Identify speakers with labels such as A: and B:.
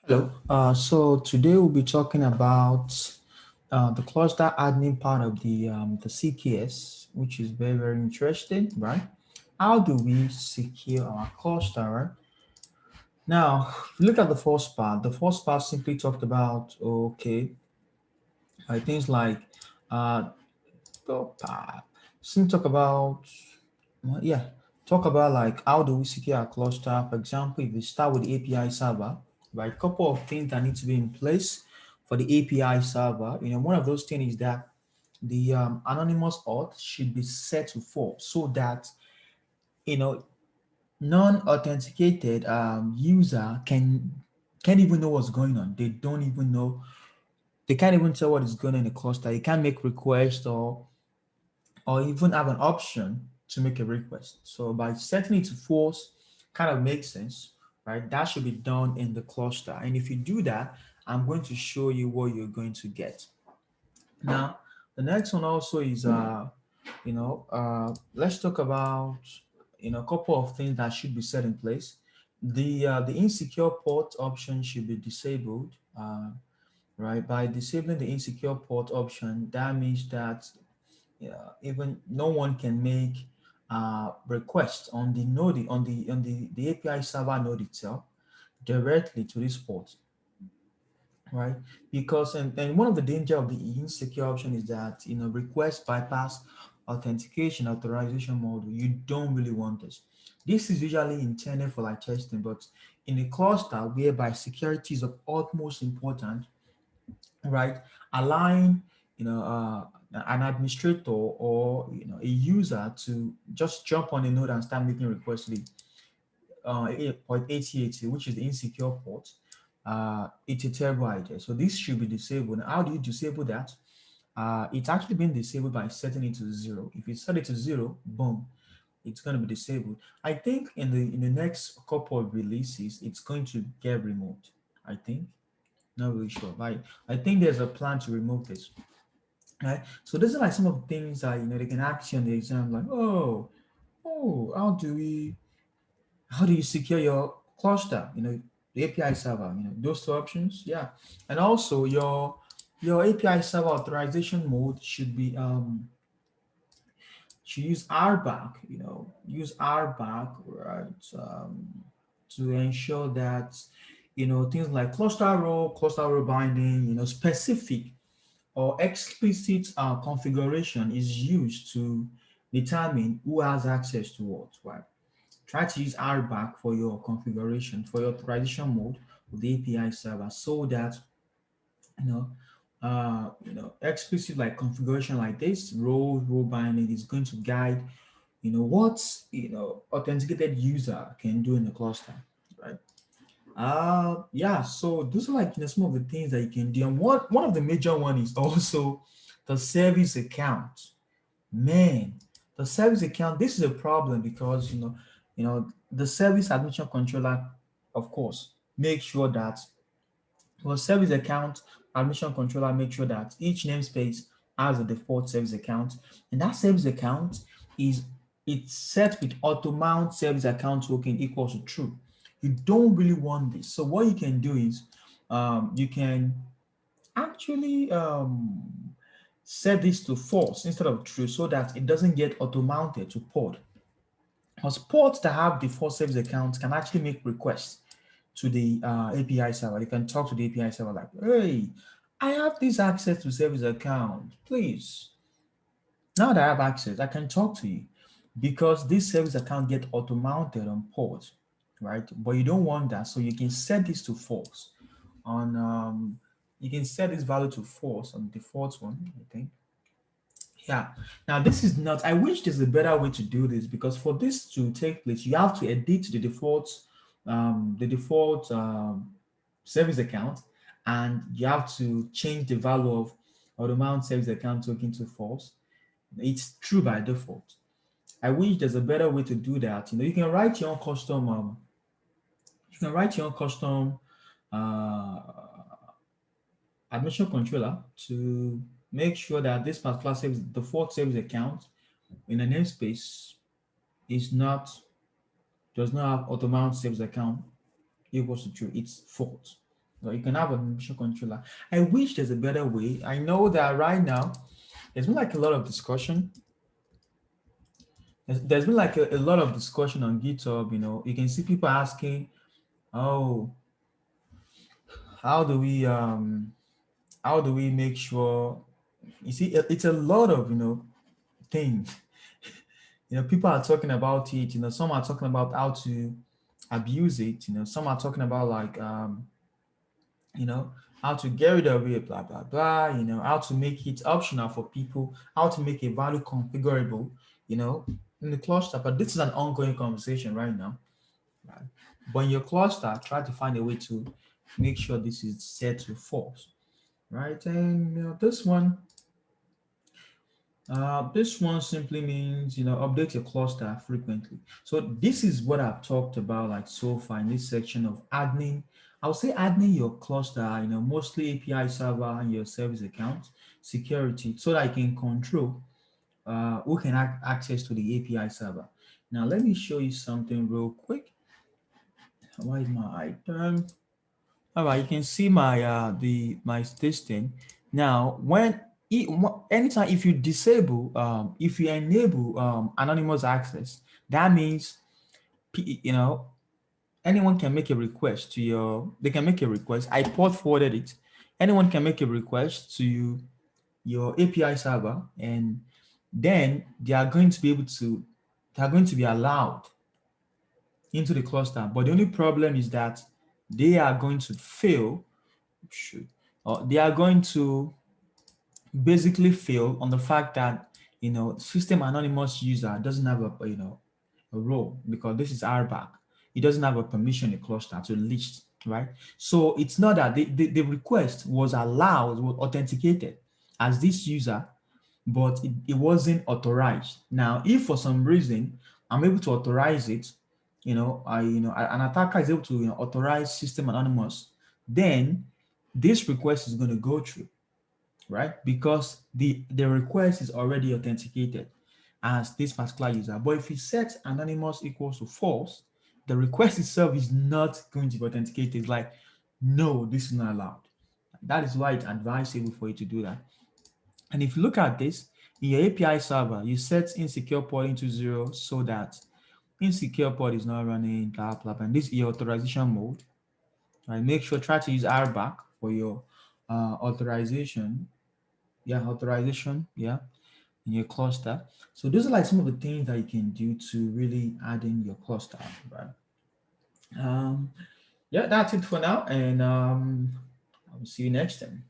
A: Hello. So today we'll be talking about the cluster admin part of the CKS, which is very, very interesting, right? How do we secure our cluster, right? Now, if you look at the first part simply talked about, okay, things like, uh, simply talk about, well, yeah, talk about like how do we secure our cluster. For example, if we start with the API server, right, a couple of things that need to be in place for the API server. One of those things is that the anonymous auth should be set to false so that you know non-authenticated user can't even know what's going on. They don't even know. They can't even tell what is going on in the cluster. You can't make requests or even have an option to make a request. So by setting it to false kind of makes sense, right? That should be done in the cluster. And if you do that, I'm going to show you what you're going to get. Now, the next one also is, let's talk about, a couple of things that should be set in place. The insecure port option should be disabled. Right, by disabling the insecure port option, that means that even no one can make requests on the node on the API server node itself directly to this port, right? Because and one of the danger of the insecure option is that request bypass authentication authorization model. You don't really want this. This is usually intended for like testing, but in a cluster whereby security is of utmost importance, right? Allowing an administrator or a user to just jump on a node and start making requests to the port 8080, which is the insecure port. It's a terrible idea. So this should be disabled. Now, how do you disable that? It's actually been disabled by setting it to zero. If you set it to zero, boom, it's going to be disabled. I think in the next couple of releases, it's going to get removed. I think. Not really sure. I think there's a plan to remove this. Right. So these are like some of the things that they can ask you on the exam, like, how do you secure your cluster? The API server, those two options. Yeah. And also your API server authorization mode should use RBAC, use RBAC, right? To ensure that things like cluster role binding, specific or explicit configuration is used to determine who has access to what, right? Try to use RBAC for your configuration, for your authorization mode of the API server so that, you know, explicit like configuration like this, role binding is going to guide, what, authenticated user can do in the cluster, right? Yeah, so those are like some of the things that you can do. And one of the major one is also the service account. Man, the service account, this is a problem because the service admission controller, of course, make sure that service account admission controller make sure that each namespace has a default service account, and that service account is it's set with auto mount service account token equals to true. You don't really want this. So what you can do is you can actually set this to false instead of true so that it doesn't get auto mounted to pod. Because pods that have default service accounts can actually make requests to the API server. You can talk to the API server like, hey, I have this access to service account. Please, now that I have access, I can talk to you because this service account get auto-mounted on port, right? But you don't want that, so you can set this to false. On You can set this value to false on the default one, I think. Yeah. Now this is not. I wish there's a better way to do this because for this to take place, you have to edit the default service account, and you have to change the value of auto-mount service account token to false. It's true by default. I wish there's a better way to do that. You can write your own custom. You can write your own custom uh, admission controller to make sure that this particular service, default service account in a namespace is not does not have auto-mount service account equals to true. It's false. or you can have a permission controller. I wish there's a better way. I know that right now there's been like a lot of discussion. There's been like a lot of discussion on GitHub. You can see people asking, "Oh, how do we how do we make sure?" You see, it's a lot of things. People are talking about it. Some are talking about how to abuse it. Some are talking about like you know, how to get rid of it, blah, blah, blah, how to make it optional for people, how to make a value configurable, you know, in the cluster. But this is an ongoing conversation right now, right? But in your cluster, try to find a way to make sure this is set to false, right? And this one simply means update your cluster frequently. So this is what I've talked about like so far in this section of admin. I'll say admin your cluster, mostly API server and your service account, security, so that you can control who can access to the API server. Now let me show you something real quick. Why is my item? All right, you can see my my this thing. Now, anytime if you disable, if you enable anonymous access, that means anyone can make a request to your. They can make a request. I port forwarded it. Anyone can make a request to your API server, and then they are going to be able to. They are going to be allowed into the cluster. But the only problem is that they are going to fail should they are going to basically fail on the fact that system anonymous user doesn't have a role, because this is RBAC. It doesn't have a permission in cluster to list, right? So it's not that the request was allowed, was authenticated as this user, but it wasn't authorized. Now if for some reason I'm able to authorize it, an attacker is able to authorize system anonymous, then this request is going to go through, right? Because the request is already authenticated as this particular user. But if you set anonymous equals to false, the request itself is not going to be authenticated. It's like, no, this is not allowed. That is why it's advisable for you to do that. And if you look at this, in your API server, you set insecure port into 0 so that insecure port is not running, blah, blah, blah. And this is your authorization mode. Right? Make sure, try to use RBAC for your authorization. Yeah, authorization. Yeah, in your cluster. So those are like some of the things that you can do to really add in your cluster, right? Yeah, that's it for now, and I'll see you next time.